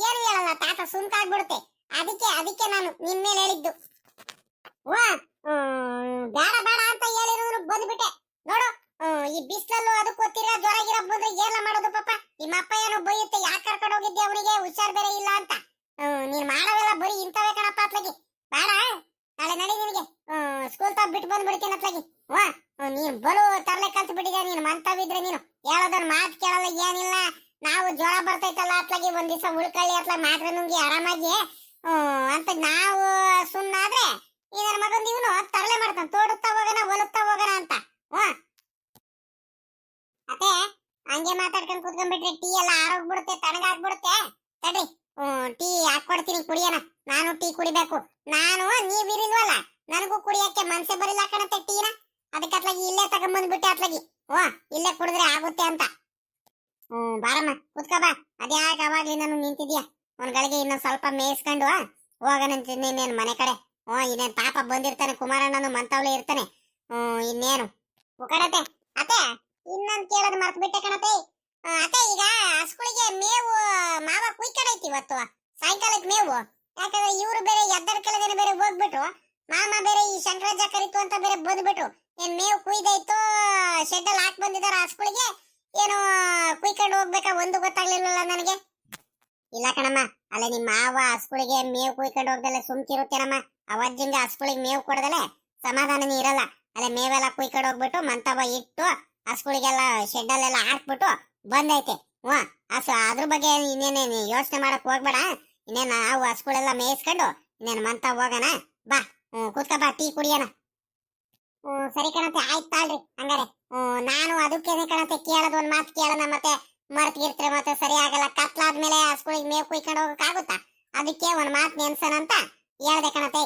ಏನು ಹೇಳಲ್ಲ ತಾತ, ಸುಮ್ಕಾಗ್ಬಿಡುತ್ತೆ. ಅದಕ್ಕೆ ನಾನು ನಿನ್ ಮೇಲೆ ಹೇಳಿದ್ದು. ಬೇಡ ಬೇಡ ಅಂತ ಹೇಳಿದ್ರು ಬಂದ್ಬಿಟ್ಟೆ ನೋಡು. ಈ ಬಿಸ್ಲಲ್ಲೂ ಅದಕ್ಕೆ ಗೊತ್ತಿರ ಜ್ವರ ಗಿರ ಬಂದ್ರೆ ಏನ ಮಾಡೋದು ಪಾಪ? ನಿಮ್ಮ ಅಪ್ಪ ಏನೋ ಬೈಯುತ್ತೆ, ಯಾಕೆ ಕರ್ಕೊಂಡು ಹೋಗಿದ್ದೆ ಅವನಿಗೆ, ಹುಷಾರ್ ಬೇರೆ ಇಲ್ಲ ಅಂತ. ನೀನ್ ಮಾಡೋವೆಲ್ಲ ಬರೀ ಇಂಥವೇ ಕಣಪ್ಪ ಅತ್ಲಾಗಿ. ಬೇಡ, ನಾಳೆ ನಡಿ ನಿನಗೆ ಸ್ಕೂಲ್ ತಗ ಬಿಟ್ಟು ಬಂದ್ಬಿಡ್ತೀನಿ ಅತ್ಲಾಗಿ. ನೀನ್ ಬಲು ತರಲೆ ಕಲ್ತು ಬಿಟ್ಟಿದ್ಯಾ ನೀನು. ಮಂತವಿದ್ರೆ ನೀನು ಹೇಳೋದನ್ನ ಮಾತು ಕೇಳಲ್ಲ, ಏನಿಲ್ಲ. ನಾವು ಜ್ವರ ಬರ್ತೈತಲ್ಲ ಅತ್ಲಾಗಿ, ಒಂದ್ ದಿವಸ ಉಳ್ಕೊಳ್ಳಿ ಅತ್ಲಾಗ ಮಾತ್ರ ನುಂಗಿ ಆರಾಮಾಗಿ ಅಂತ ನಾವು ಸುಮ್ಮನಾದ್ರೆ ಇದರ ಮಗಂದು ಇವನು ತರಲೆ ಮಾಡ್ತಾನೆ, ತೋಡುತ್ತಾ ಹೋಗೋಣ ಹೊಲುತ್ತಾ ಹೋಗೋಣ ಅಂತ. ಅತ್ತೆ ಹಂಗೆ ಮಾತಾಡ್ಕೊಂಡು ಕೂತ್ಕೊಂಡ್ಬಿಟ್ರೆ ಟೀ ಎಲ್ಲ ಆರೋಗ್ಬಿಡುತ್ತೆ, ತಣ್ಣಗಾಗ್ಬಿಡುತ್ತೆ. ತಡ್ರಿ, ಟೀ ಹಾಕೊಡ್ತೀನಿ ಕುಡಿಯೋಣ. ನಾನು ಟೀ ಕುಡಿಬೇಕು. ನೀವಿರಿಲ್ವಲ್ಲ, ನನಗೂ ಕುಡಿಯಕ್ಕೆ ಮನ್ಸೆ ಬರಿಲ್ಲ ಕಣತ್ತೆ ಟೀನ. ಅದಕ್ಕೆ ಅತ್ಲಾಗಿ ಇಲ್ಲೇ ತಗೊಂಬಂದ್ಬಿಟ್ಟೆ ಅತ್ಲಾಗಿ. ಇಲ್ಲೇ ಕುಡಿದ್ರೆ ಆಗುತ್ತೆ ಅಂತ. ಬಾರಮ್ಮ ಕುತ್ಕೋ ಬಾ. ಅದ್ಯಾಕೆ ಅವಾಗ್ಲಿ ನಾನು ನಿಂತಿದ್ಯಾ? ಒಂದ್ ಗಳಿಗೆ ಇನ್ನೊಂದ್ ಸ್ವಲ್ಪ ಮೇಯಿಸ್ಕೊಂಡು ಹೋಗನಂತಿನ್ನೇನು ಮನೆ ಕಡೆ. ಇನ್ನೇನ್ ಪಾಪ ಬಂದಿರ್ತಾನೆ, ಕುಮಾರಣ್ಣನು ಮಂತವ್ಲೆ ಇರ್ತಾನೆ. ಇನ್ನೇನು ಕಣತೆ. ಅತ್ತೆ ಇನ್ನೊಂದ್ ಕೇಳೋದು ಮರ್ತು ಬಿಟ್ಟೆ ಕಣತೆ. ಅತ್ತೆ, ಈಗ ಹಸುಗಳಿಗೆ ಮೇವು ಮಾವ ಕುಯ್ಕಡೈತಿ ಇವತ್ತು ಸಾಯಂಕಾಲಕ್ಕೆ ಮೇವು. ಯಾಕಂದ್ರೆ ಇವ್ರು ಬೇರೆ ಎದ್ದರ ಕೆಳಗಡೆ ಬೇರೆ ಹೋಗ್ಬಿಟ್ಟು, ಮಾಮ ಬೇರೆ ಈ ಶಂಕರಾಜ ಕರಿತು ಅಂತ ಬೇರೆ ಬಂದ್ಬಿಟ್ಟು ಏನ್ ಮೇವು ಕುಯ್ದಾಯ್ತು ಶೆಡ್ಡಲ್ಲಿ ಹಾಕ್ ಬಂದಿದಾರ ಹಸುಗಳಿಗೆ ಏನು ಕುಯ್ಕೊಂಡು ಹೋಗ್ಬೇಕಾ ಒಂದು ಗೊತ್ತಾಗ್ಲಿಲ್ವಲ್ಲ ನನಗೆ. ಇಲ್ಲ ಕಣಮ್ಮ, ಅಲ್ಲ ನಿಮ್ಮ ಮಾವ ಹಸುಗಳಿಗೆ ಮೇವು ಕುಯ್ಕೊಂಡು ಹೋಗ್ದಲೆ ಸುಮ್ಕಿರುತ್ತೇನಮ್ಮ. ಅವಜ್ಜಿಂಗೆ ಹಸುಗಳಿಗೆ ಮೇವು ಕೊಡದಲೆ ಸಮಾಧಾನನೇ ಇರಲ್ಲ. ಅಲ್ಲ ಮೇವೆಲ್ಲ ಕುಯ್ಕೊಂಡು ಹೋಗ್ಬಿಟ್ಟು ಮಂತವ ಇಟ್ಟು ಹಸುಗಳಿಗೆಲ್ಲ ಶೆಡ್ಡಲ್ಲೆಲ್ಲ ಹಾಕ್ಬಿಟ್ಟು ಬಂದೈತೆ. ಅದ್ರ ಬಗ್ಗೆ ಇನ್ನೇನೇನು ಯೋಚನೆ ಮಾಡಕ್ ಹೋಗ್ಬೇಡ. ಇನ್ನೇನು ನಾವು ಹಸುಗಳೆಲ್ಲ ಮೇಯಿಸ್ಕೊಂಡು ಇನ್ನೇನು ಮಂತ ಹೋಗೋಣ. ಬಾ ಕೂತ್ಕ ಬಾ, ಟೀ ಕುಡಿಯೋಣ. ಸರಿ ಕಣತೆ, ಆಯ್ತು ತಾಳ್ರಿ ಹಂಗಾರೆ. ನಾನು ಅದಕ್ಕೇನೆ ಕಣತೆ ಕೇಳೋದು, ಒಂದ್ ಮಾತು ಕೇಳೋಣ, ಮತ್ತೆ ಮರ್ತಿರ್ತಾರೆ ಮತ್ತೆ ಸರಿ ಆಗಲ್ಲ. ಕತ್ಲಾದ್ಮೇಲೆ ಹಸುಗಳಿಗೆ ಮೇವು ಕುಯ್ಕೊಂಡು ಹೋಗಕ್ ಆಗುತ್ತಾ? ಅದಕ್ಕೆ ಒಂದ್ ಮಾತು ನೆನ್ಸೋಣ ಅಂತ ಹೇಳ್ದೆ ಕಣತೆ.